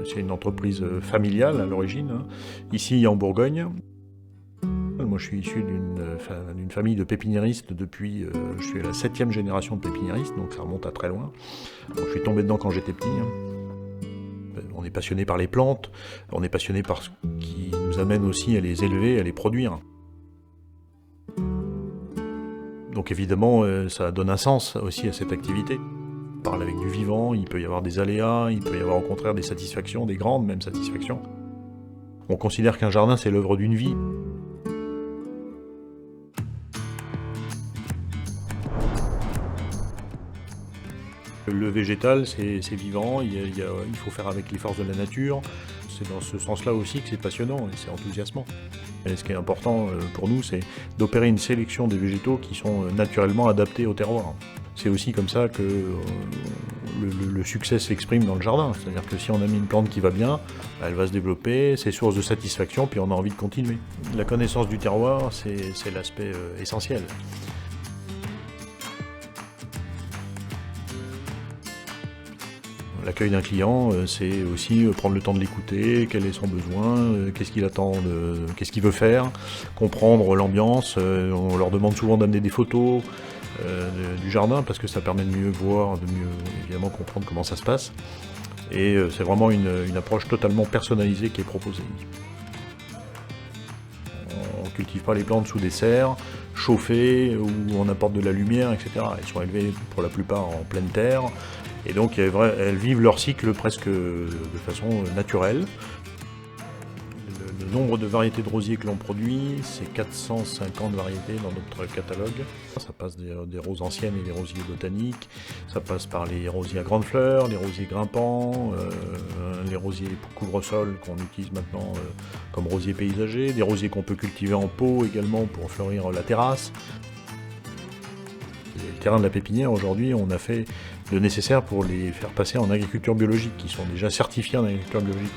c'est une entreprise familiale à l'origine, hein, ici en Bourgogne. Moi, je suis issu d'une famille de pépiniéristes depuis, je suis la 7e génération de pépiniéristes, donc ça remonte à très loin. Donc, je suis tombé dedans quand j'étais petit. On est passionné par les plantes, on est passionné par ce qui nous amène aussi à les élever, à les produire. Donc évidemment, ça donne un sens aussi à cette activité. On parle avec du vivant, il peut y avoir des aléas, il peut y avoir au contraire des satisfactions, des grandes même satisfactions. On considère qu'un jardin, c'est l'œuvre d'une vie. Le végétal, c'est vivant, il faut faire avec les forces de la nature. C'est dans ce sens-là aussi que c'est passionnant et c'est enthousiasmant. Et ce qui est important pour nous, c'est d'opérer une sélection des végétaux qui sont naturellement adaptés au terroir. C'est aussi comme ça que le succès s'exprime dans le jardin. C'est-à-dire que si on a mis une plante qui va bien, elle va se développer, c'est source de satisfaction, puis on a envie de continuer. La connaissance du terroir, c'est l'aspect essentiel. L'accueil d'un client, c'est aussi prendre le temps de l'écouter, quel est son besoin, qu'est-ce qu'il attend, qu'est-ce qu'il veut faire, comprendre l'ambiance. On leur demande souvent d'amener des photos du jardin parce que ça permet de mieux voir, de mieux évidemment comprendre comment ça se passe. Et c'est vraiment une approche totalement personnalisée qui est proposée. On ne cultive pas les plantes sous des serres, chauffées, où on apporte de la lumière, etc. Elles sont élevées pour la plupart en pleine terre. Et donc elles vivent leur cycle presque de façon naturelle. Le nombre de variétés de rosiers que l'on produit, c'est 450 variétés dans notre catalogue. Ça passe des roses anciennes et des rosiers botaniques, ça passe par les rosiers à grandes fleurs, les rosiers grimpants, les rosiers couvre-sol qu'on utilise maintenant comme rosiers paysagers, des rosiers qu'on peut cultiver en pot également pour fleurir la terrasse. Les terrains de la pépinière, aujourd'hui, on a fait le nécessaire pour les faire passer en agriculture biologique, qui sont déjà certifiés en agriculture biologique.